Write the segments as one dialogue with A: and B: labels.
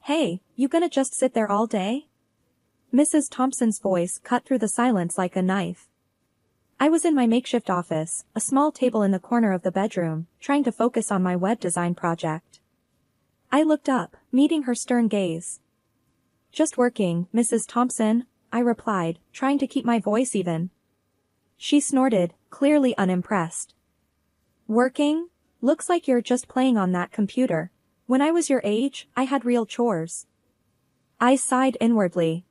A: Hey, you gonna just sit there all day? Mrs. Thompson's voice cut through the silence like a knife. I was in my makeshift office, a small table in the corner of the bedroom, trying to focus on my web design project. I looked up, meeting her stern gaze. Just working, Mrs. Thompson, I replied, trying to keep my voice even. She snorted, clearly unimpressed. Working? Looks like you're just playing on that computer. When I was your age, I had real chores. I sighed inwardly.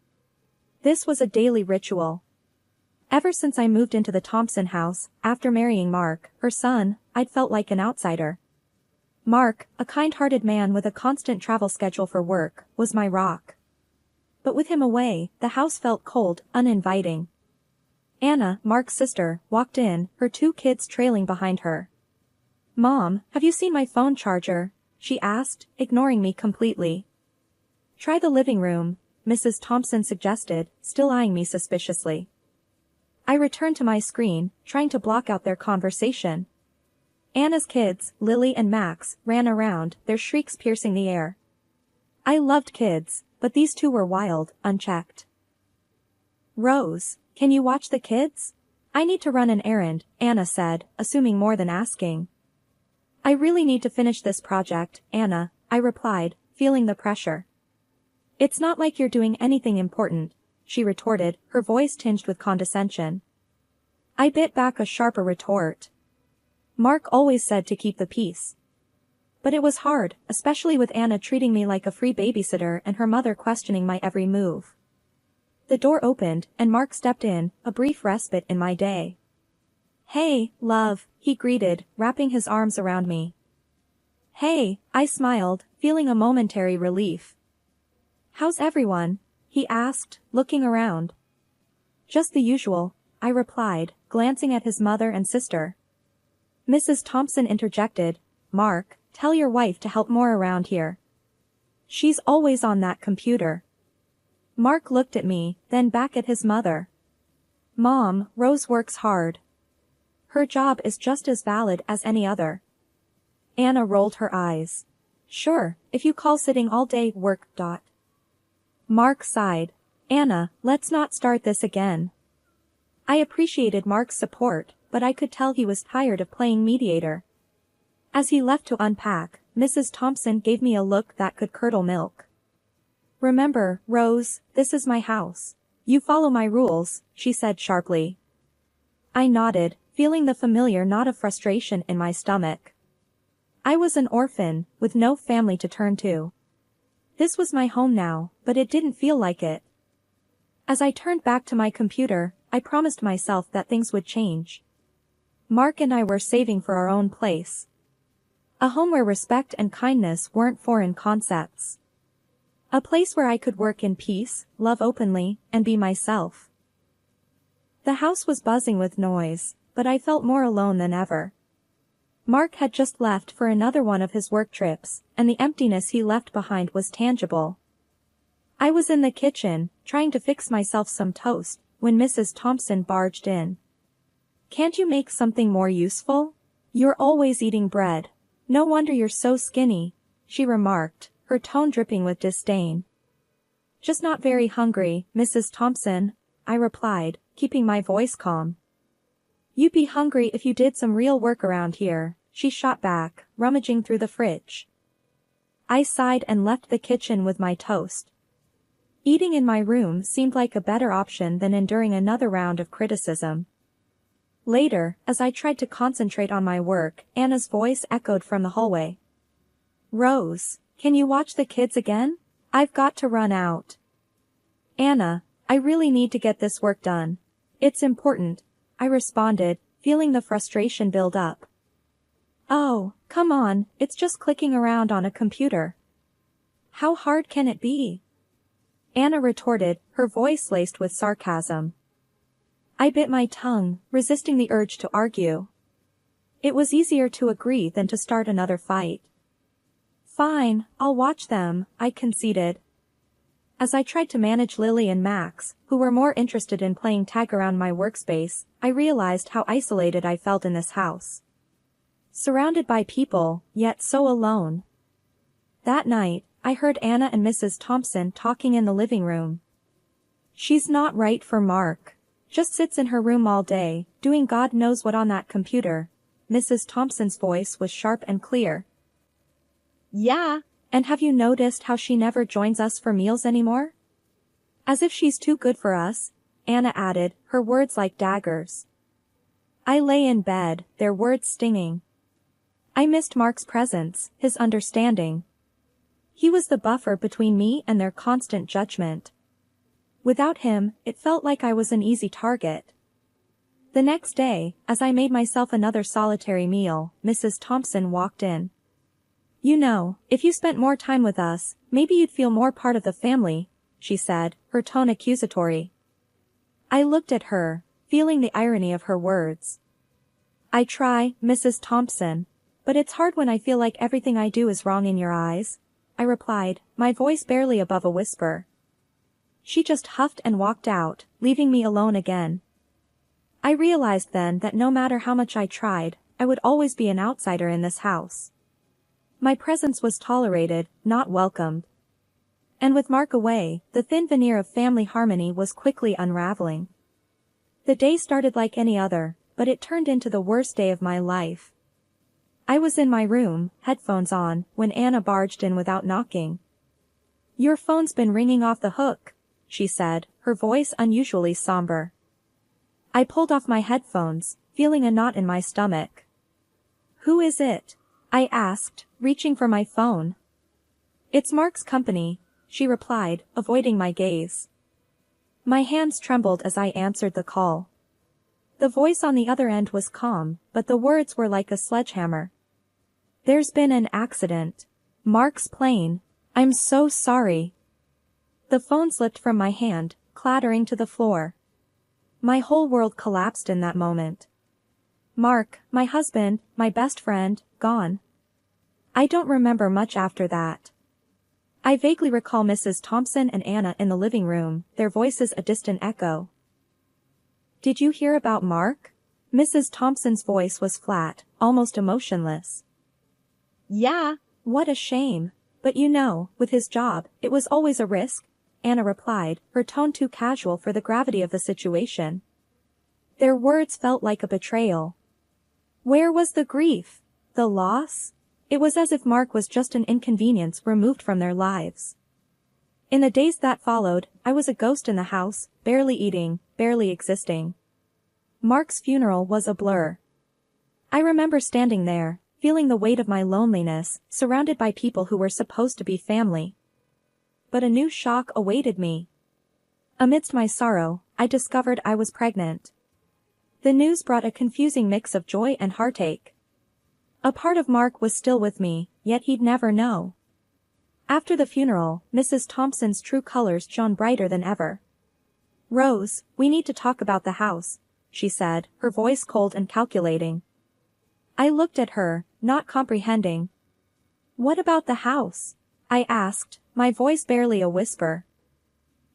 A: This was a daily ritual. Ever since I moved into the Thompson house, after marrying Mark, her son, I'd felt like an outsider. Mark, a kind-hearted man with a constant travel schedule for work, was my rock. But with him away, the house felt cold, uninviting. Anna, Mark's sister, walked in, her two kids trailing behind her. "Mom, have you seen my phone charger?" she asked, ignoring me completely. "Try the living room," Mrs. Thompson suggested, still eyeing me suspiciously. I returned to my screen, trying to block out their conversation. Anna's kids, Lily and Max, ran around, their shrieks piercing the air. I loved kids, but these two were wild, unchecked. "Rose, can you watch the kids? I need to run an errand," Anna said, assuming more than asking. "I really need to finish this project, Anna," I replied, feeling the pressure. "It's not like you're doing anything important," she retorted, her voice tinged with condescension. I bit back a sharper retort. Mark always said to keep the peace. But it was hard, especially with Anna treating me like a free babysitter and her mother questioning my every move. The door opened, and Mark stepped in, a brief respite in my day. "Hey, love," he greeted, wrapping his arms around me. "Hey," I smiled, feeling a momentary relief. "How's everyone?" he asked, looking around. "Just the usual," I replied, glancing at his mother and sister. Mrs. Thompson interjected, "Mark, tell your wife to help more around here. She's always on that computer." Mark looked at me, then back at his mother. "Mom, Rose works hard. Her job is just as valid as any other." Anna rolled her eyes. "Sure, if you call sitting all day work. Mark sighed. "Anna, let's not start this again." I appreciated Mark's support, but I could tell he was tired of playing mediator. As he left to unpack, Mrs. Thompson gave me a look that could curdle milk. "Remember, Rose, this is my house. You follow my rules," she said sharply. I nodded, feeling the familiar knot of frustration in my stomach. I was an orphan, with no family to turn to. This was my home now, but it didn't feel like it. As I turned back to my computer, I promised myself that things would change. Mark and I were saving for our own place. A home where respect and kindness weren't foreign concepts. A place where I could work in peace, love openly, and be myself. The house was buzzing with noise, but I felt more alone than ever. Mark had just left for another one of his work trips, and the emptiness he left behind was tangible. I was in the kitchen, trying to fix myself some toast, when Mrs. Thompson barged in. "Can't you make something more useful? You're always eating bread. No wonder you're so skinny," she remarked, her tone dripping with disdain. "Just not very hungry, Mrs. Thompson," I replied, keeping my voice calm. "You'd be hungry if you did some real work around here," she shot back, rummaging through the fridge. I sighed and left the kitchen with my toast. Eating in my room seemed like a better option than enduring another round of criticism. Later, as I tried to concentrate on my work, Anna's voice echoed from the hallway. "Rose, can you watch the kids again? I've got to run out." "Anna, I really need to get this work done. It's important," I responded, feeling the frustration build up. "Oh, come on, it's just clicking around on a computer. How hard can it be?" Anna retorted, her voice laced with sarcasm. I bit my tongue, resisting the urge to argue. It was easier to agree than to start another fight. "Fine, I'll watch them," I conceded. As I tried to manage Lily and Max, who were more interested in playing tag around my workspace, I realized how isolated I felt in this house. Surrounded by people, yet so alone. That night, I heard Anna and Mrs. Thompson talking in the living room. "She's not right for Mark. Just sits in her room all day, doing God knows what on that computer." Mrs. Thompson's voice was sharp and clear. "Yeah, and have you noticed how she never joins us for meals anymore? As if she's too good for us," Anna added, her words like daggers. I lay in bed, their words stinging. I missed Mark's presence, his understanding. He was the buffer between me and their constant judgment. Without him, it felt like I was an easy target. The next day, as I made myself another solitary meal, Mrs. Thompson walked in. "You know, if you spent more time with us, maybe you'd feel more part of the family," she said, her tone accusatory. I looked at her, feeling the irony of her words. "I try, Mrs. Thompson, but it's hard when I feel like everything I do is wrong in your eyes," I replied, my voice barely above a whisper. She just huffed and walked out, leaving me alone again. I realized then that no matter how much I tried, I would always be an outsider in this house. My presence was tolerated, not welcomed. And with Mark away, the thin veneer of family harmony was quickly unraveling. The day started like any other, but it turned into the worst day of my life. I was in my room, headphones on, when Anna barged in without knocking. "Your phone's been ringing off the hook," she said, her voice unusually somber. I pulled off my headphones, feeling a knot in my stomach. "Who is it?" I asked, reaching for my phone. "It's Mark's company," she replied, avoiding my gaze. My hands trembled as I answered the call. The voice on the other end was calm, but the words were like a sledgehammer. "There's been an accident. Mark's plane. I'm so sorry." The phone slipped from my hand, clattering to the floor. My whole world collapsed in that moment. Mark, my husband, my best friend, gone. I don't remember much after that. I vaguely recall Mrs. Thompson and Anna in the living room, their voices a distant echo. "Did you hear about Mark?" Mrs. Thompson's voice was flat, almost emotionless. "Yeah, what a shame. But you know, with his job, it was always a risk," Anna replied, her tone too casual for the gravity of the situation. Their words felt like a betrayal. Where was the grief? The loss? It was as if Mark was just an inconvenience removed from their lives. In the days that followed, I was a ghost in the house, barely eating, barely existing. Mark's funeral was a blur. I remember standing there, feeling the weight of my loneliness, surrounded by people who were supposed to be family. But a new shock awaited me. Amidst my sorrow, I discovered I was pregnant. The news brought a confusing mix of joy and heartache. A part of Mark was still with me, yet he'd never know. After the funeral, Mrs. Thompson's true colors shone brighter than ever. "Rose, we need to talk about the house," she said, her voice cold and calculating. I looked at her, not comprehending. "What about the house?" I asked, my voice barely a whisper.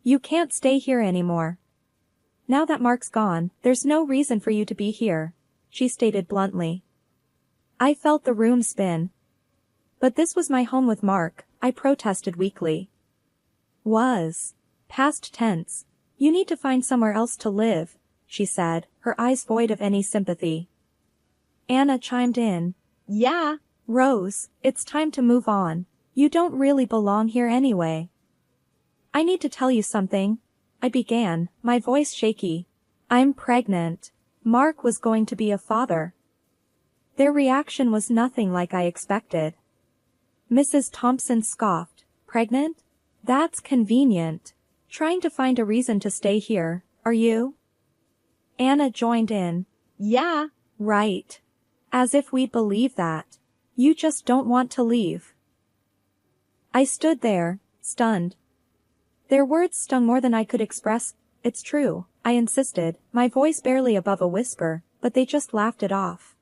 A: "You can't stay here anymore. Now that Mark's gone, there's no reason for you to be here," she stated bluntly. I felt the room spin. "But this was my home with Mark," I protested weakly. "Was. Past tense. You need to find somewhere else to live," she said, her eyes void of any sympathy. Anna chimed in. "Yeah, Rose, it's time to move on. You don't really belong here anyway." "I need to tell you something," I began, my voice shaky. "I'm pregnant. Mark was going to be a father." Their reaction was nothing like I expected. Mrs. Thompson scoffed. "Pregnant? That's convenient. Trying to find a reason to stay here, are you?" Anna joined in. "Yeah, right. As if we'd believe that. You just don't want to leave." I stood there, stunned. Their words stung more than I could express. "It's true," I insisted, my voice barely above a whisper, but they just laughed it off.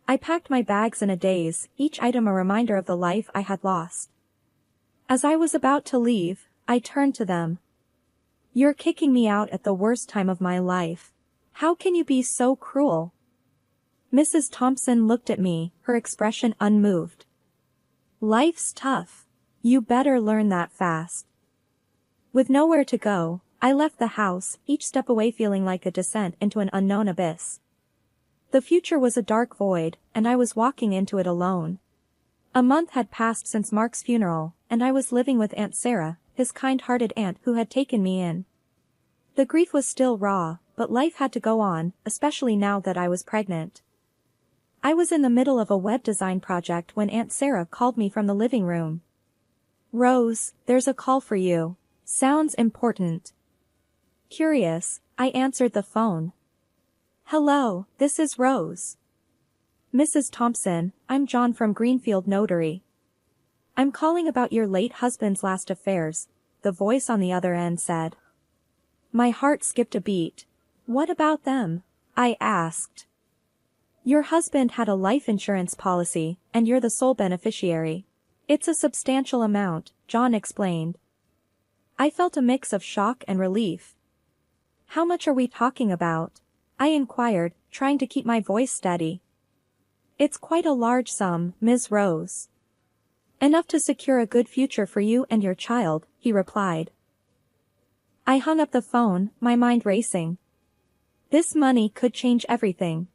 A: I packed my bags in a daze, each item a reminder of the life I had lost. As I was about to leave, I turned to them. "You're kicking me out at the worst time of my life. How can you be so cruel?" Mrs. Thompson looked at me, her expression unmoved. "Life's tough. You better learn that fast. With nowhere to go, I left the house, each step away feeling like a descent into an unknown abyss. The future was a dark void, and I was walking into it alone. A month had passed since Mark's funeral, and I was living with Aunt Sarah, his kind-hearted aunt who had taken me in. The grief was still raw, but life had to go on, especially now that I was pregnant. I was in the middle of a web design project when Aunt Sarah called me from the living room. "Rose, there's a call for you. Sounds important." Curious, I answered the phone. "Hello, this is Rose." "Mrs. Thompson, I'm John from Greenfield Notary. I'm calling about your late husband's last affairs," the voice on the other end said. My heart skipped a beat. "What about them?" I asked. "Your husband had a life insurance policy, and you're the sole beneficiary. It's a substantial amount," John explained. I felt a mix of shock and relief. "How much are we talking about?" I inquired, trying to keep my voice steady. "It's quite a large sum, Ms. Rose." "Enough to secure a good future for you and your child," he replied. I hung up the phone, my mind racing. This money could change everything.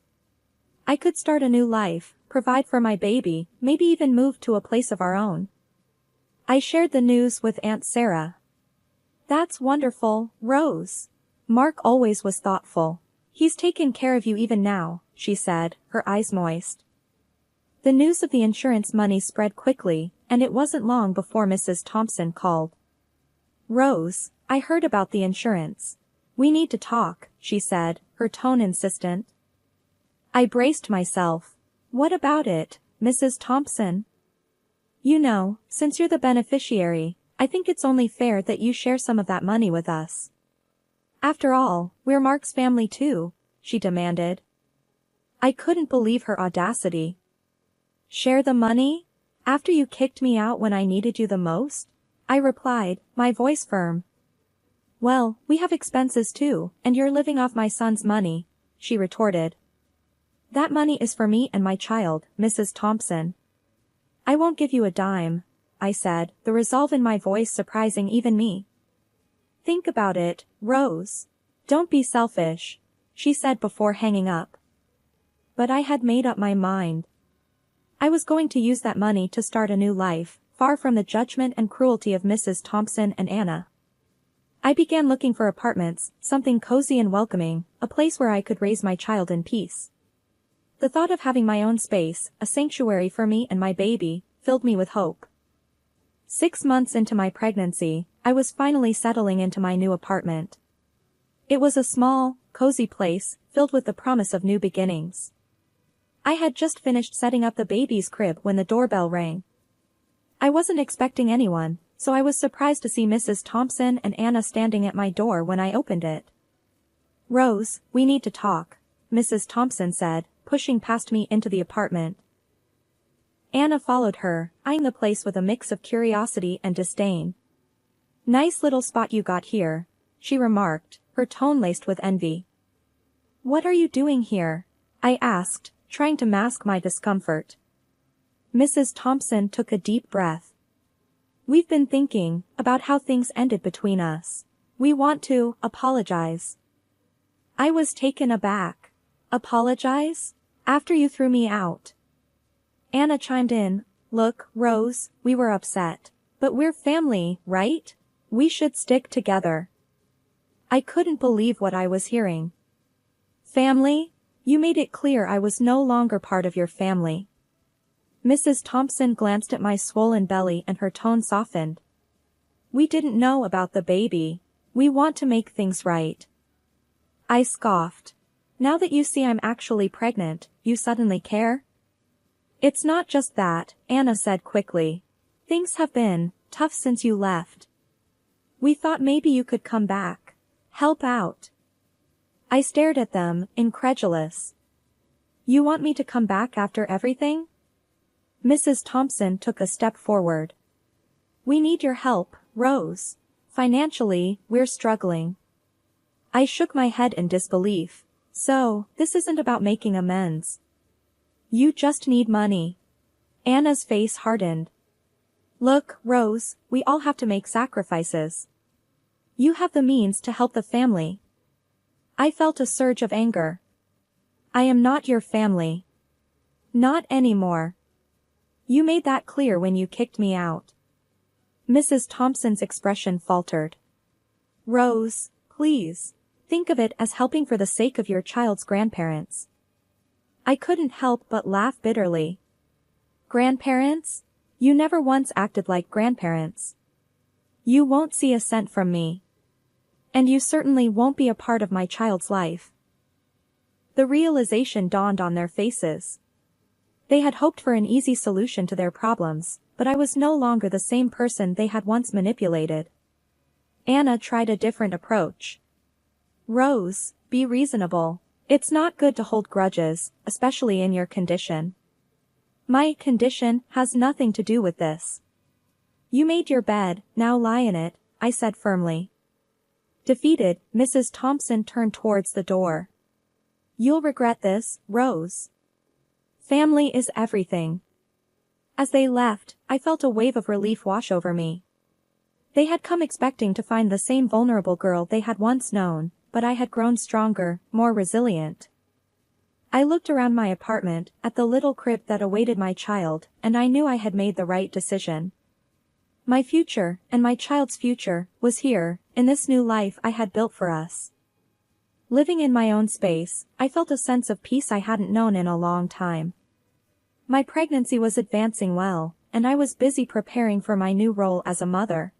A: I could start a new life, provide for my baby, maybe even move to a place of our own. I shared the news with Aunt Sarah. "That's wonderful, Rose. Mark always was thoughtful. He's taken care of you even now," she said, her eyes moist. The news of the insurance money spread quickly, and it wasn't long before Mrs. Thompson called. "Rose, I heard about the insurance. We need to talk," she said, her tone insistent. I braced myself. "What about it, Mrs. Thompson?" "You know, since you're the beneficiary, I think it's only fair that you share some of that money with us. After all, we're Mark's family too," she demanded. I couldn't believe her audacity. "Share the money? After you kicked me out when I needed you the most?" I replied, my voice firm. "Well, we have expenses too, and you're living off my son's money," she retorted. "That money is for me and my child, Mrs. Thompson." "I won't give you a dime," I said, the resolve in my voice surprising even me. "Think about it, Rose. Don't be selfish," she said before hanging up. But I had made up my mind. I was going to use that money to start a new life, far from the judgment and cruelty of Mrs. Thompson and Anna. I began looking for apartments, something cozy and welcoming, a place where I could raise my child in peace. The thought of having my own space, a sanctuary for me and my baby, filled me with hope. 6 months into my pregnancy, I was finally settling into my new apartment. It was a small, cozy place, filled with the promise of new beginnings. I had just finished setting up the baby's crib when the doorbell rang. I wasn't expecting anyone, so I was surprised to see Mrs. Thompson and Anna standing at my door when I opened it. "Rose, we need to talk," Mrs. Thompson said, pushing past me into the apartment. Anna followed her, eyeing the place with a mix of curiosity and disdain. "Nice little spot you got here," she remarked, her tone laced with envy. "What are you doing here?" I asked, trying to mask my discomfort. Mrs. Thompson took a deep breath. "We've been thinking about how things ended between us. We want to apologize." I was taken aback. "Apologize? After you threw me out?" Anna chimed in. "Look, Rose, we were upset. But we're family, right? We should stick together." I couldn't believe what I was hearing. "Family? You made it clear I was no longer part of your family." Mrs. Thompson glanced at my swollen belly and her tone softened. "We didn't know about the baby. We want to make things right." I scoffed. "Now that you see I'm actually pregnant, you suddenly care?" "It's not just that," Anna said quickly. "Things have been tough since you left. We thought maybe you could come back. Help out." I stared at them, incredulous. "You want me to come back after everything?" Mrs. Thompson took a step forward. "We need your help, Rose. Financially, we're struggling." I shook my head in disbelief. "So, this isn't about making amends. You just need money." Anna's face hardened. Look, Rose, we all have to make sacrifices. You have the means to help the family. I felt a surge of anger. I am not your family. Not anymore. You made that clear when you kicked me out. Mrs. Thompson's expression faltered. Rose, please. Think of it as helping for the sake of your child's grandparents. I couldn't help but laugh bitterly. Grandparents? You never once acted like grandparents. You won't see a cent from me. And you certainly won't be a part of my child's life. The realization dawned on their faces. They had hoped for an easy solution to their problems, but I was no longer the same person they had once manipulated. Anna tried a different approach. Rose, be reasonable. It's not good to hold grudges, especially in your condition. My condition has nothing to do with this. You made your bed, now lie in it, I said firmly. Defeated, Mrs. Thompson turned towards the door. You'll regret this, Rose. Family is everything. As they left, I felt a wave of relief wash over me. They had come expecting to find the same vulnerable girl they had once known, but I had grown stronger, more resilient. I looked around my apartment, at the little crib that awaited my child, and I knew I had made the right decision. My future, and my child's future, was here, in this new life I had built for us. Living in my own space, I felt a sense of peace I hadn't known in a long time. My pregnancy was advancing well, and I was busy preparing for my new role as a mother.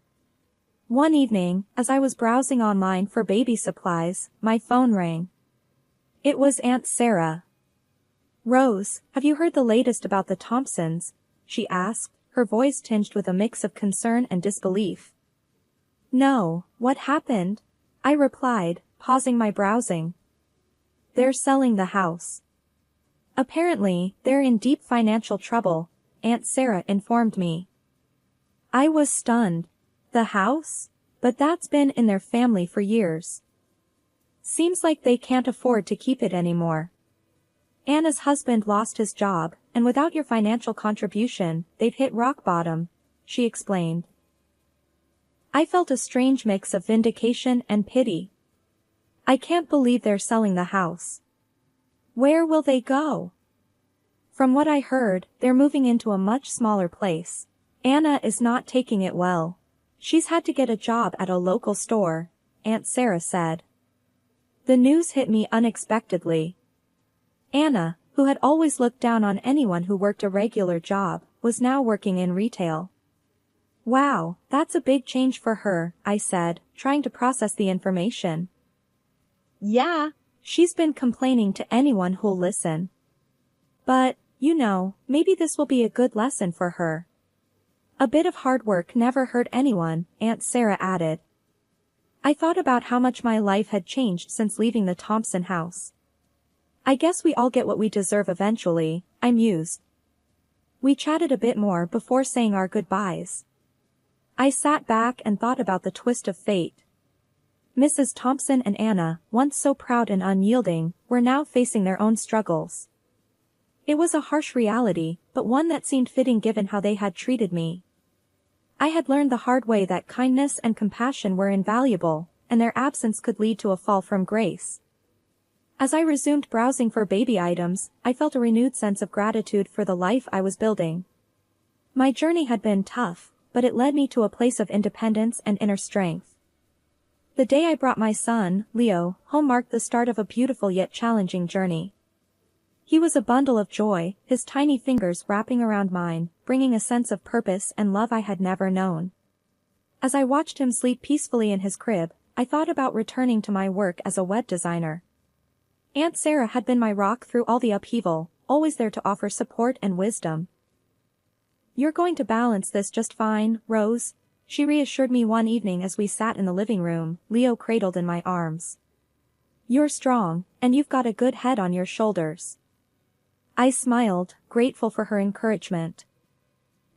A: One evening, as I was browsing online for baby supplies, my phone rang. It was Aunt Sarah. Rose, have you heard the latest about the Thompsons? She asked, her voice tinged with a mix of concern and disbelief. No, what happened? I replied, pausing my browsing. They're selling the house. Apparently, they're in deep financial trouble, Aunt Sarah informed me. I was stunned. The house? But that's been in their family for years. Seems like they can't afford to keep it anymore. Anna's husband lost his job, and without your financial contribution, they've hit rock bottom, she explained. I felt a strange mix of vindication and pity. I can't believe they're selling the house. Where will they go? From what I heard, they're moving into a much smaller place. Anna is not taking it well. She's had to get a job at a local store, Aunt Sarah said. The news hit me unexpectedly. Anna, who had always looked down on anyone who worked a regular job, was now working in retail. Wow, that's a big change for her, I said, trying to process the information. Yeah, she's been complaining to anyone who'll listen. But, maybe this will be a good lesson for her. A bit of hard work never hurt anyone, Aunt Sarah added. I thought about how much my life had changed since leaving the Thompson house. I guess we all get what we deserve eventually, I mused. We chatted a bit more before saying our goodbyes. I sat back and thought about the twist of fate. Mrs. Thompson and Anna, once so proud and unyielding, were now facing their own struggles. It was a harsh reality, but one that seemed fitting given how they had treated me. I had learned the hard way that kindness and compassion were invaluable, and their absence could lead to a fall from grace. As I resumed browsing for baby items, I felt a renewed sense of gratitude for the life I was building. My journey had been tough, but it led me to a place of independence and inner strength. The day I brought my son, Leo, home marked the start of a beautiful yet challenging journey. He was a bundle of joy, his tiny fingers wrapping around mine, bringing a sense of purpose and love I had never known. As I watched him sleep peacefully in his crib, I thought about returning to my work as a web designer. Aunt Sarah had been my rock through all the upheaval, always there to offer support and wisdom. You're going to balance this just fine, Rose, she reassured me one evening as we sat in the living room, Leo cradled in my arms. You're strong, and you've got a good head on your shoulders. I smiled, grateful for her encouragement.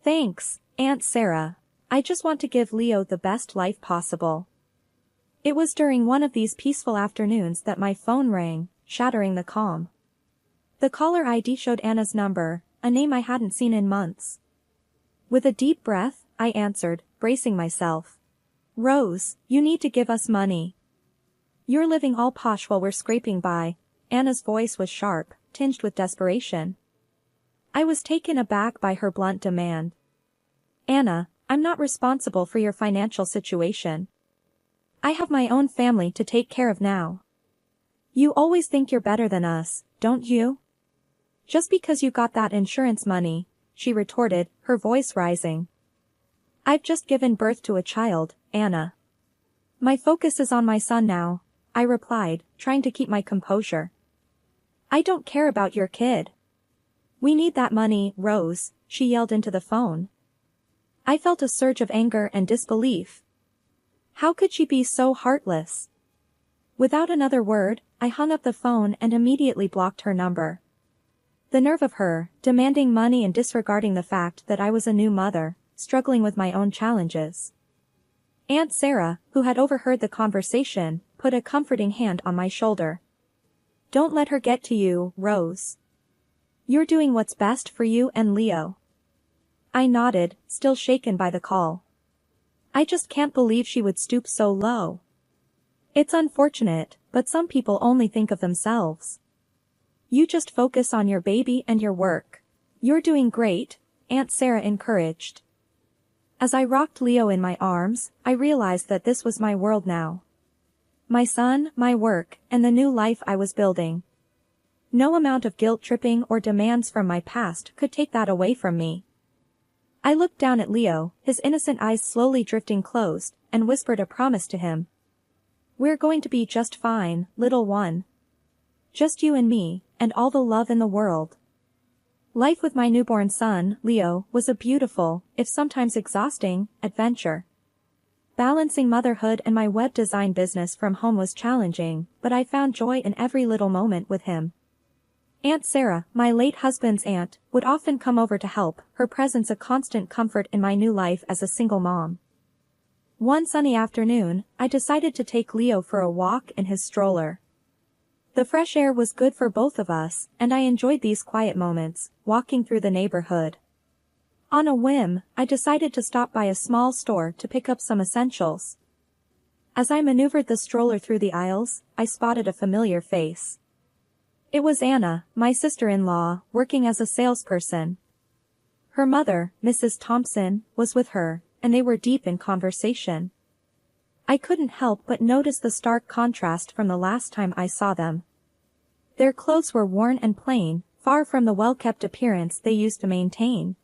A: Thanks, Aunt Sarah. I just want to give Leo the best life possible. It was during one of these peaceful afternoons that my phone rang, shattering the calm. The caller ID showed Anna's number, a name I hadn't seen in months. With a deep breath, I answered, bracing myself. Rose, you need to give us money. You're living all posh while we're scraping by. Anna's voice was sharp, tinged with desperation. I was taken aback by her blunt demand. Anna, I'm not responsible for your financial situation. I have my own family to take care of now. You always think you're better than us, don't you? Just because you got that insurance money, she retorted, her voice rising. I've just given birth to a child, Anna. My focus is on my son now, I replied, trying to keep my composure. I don't care about your kid. We need that money, Rose, she yelled into the phone. I felt a surge of anger and disbelief. How could she be so heartless? Without another word, I hung up the phone and immediately blocked her number. The nerve of her, demanding money and disregarding the fact that I was a new mother, struggling with my own challenges. Aunt Sarah, who had overheard the conversation, put a comforting hand on my shoulder. Don't let her get to you, Rose. You're doing what's best for you and Leo. I nodded, still shaken by the call. I just can't believe she would stoop so low. It's unfortunate, but some people only think of themselves. You just focus on your baby and your work. You're doing great, Aunt Sarah encouraged. As I rocked Leo in my arms, I realized that this was my world now. My son, my work, and the new life I was building. No amount of guilt-tripping or demands from my past could take that away from me. I looked down at Leo, his innocent eyes slowly drifting closed, and whispered a promise to him. We're going to be just fine, little one. Just you and me, and all the love in the world. Life with my newborn son, Leo, was a beautiful, if sometimes exhausting, adventure. Balancing motherhood and my web design business from home was challenging, but I found joy in every little moment with him. Aunt Sarah, my late husband's aunt, would often come over to help, her presence a constant comfort in my new life as a single mom. One sunny afternoon, I decided to take Leo for a walk in his stroller. The fresh air was good for both of us, and I enjoyed these quiet moments, walking through the neighborhood. On a whim, I decided to stop by a small store to pick up some essentials. As I maneuvered the stroller through the aisles, I spotted a familiar face. It was Anna, my sister-in-law, working as a salesperson. Her mother, Mrs. Thompson, was with her, and they were deep in conversation. I couldn't help but notice the stark contrast from the last time I saw them. Their clothes were worn and plain, far from the well-kept appearance they used to maintain.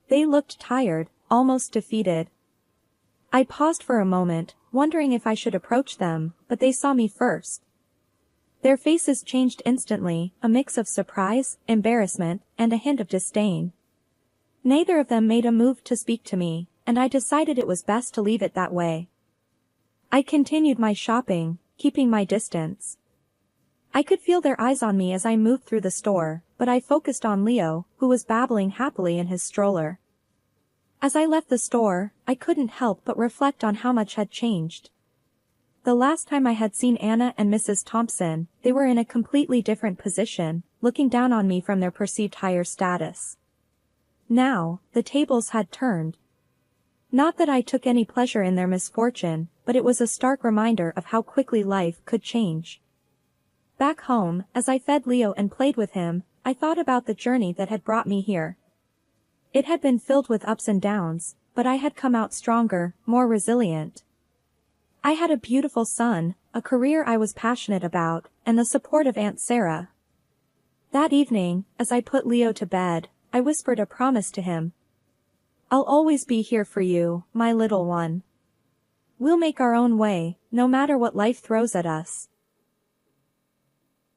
A: They looked tired, almost defeated. I paused for a moment, wondering if I should approach them, but they saw me first. Their faces changed instantly, a mix of surprise, embarrassment, and a hint of disdain. Neither of them made a move to speak to me, and I decided it was best to leave it that way. I continued my shopping, keeping my distance. I could feel their eyes on me as I moved through the store, but I focused on Leo, who was babbling happily in his stroller. As I left the store, I couldn't help but reflect on how much had changed. The last time I had seen Anna and Mrs. Thompson, they were in a completely different position, looking down on me from their perceived higher status. Now, the tables had turned. Not that I took any pleasure in their misfortune, but it was a stark reminder of how quickly life could change. Back home, as I fed Leo and played with him, I thought about the journey that had brought me here. It had been filled with ups and downs, but I had come out stronger, more resilient. I had a beautiful son, a career I was passionate about, and the support of Aunt Sarah. That evening, as I put Leo to bed, I whispered a promise to him. I'll always be here for you, my little one. We'll make our own way, no matter what life throws at us.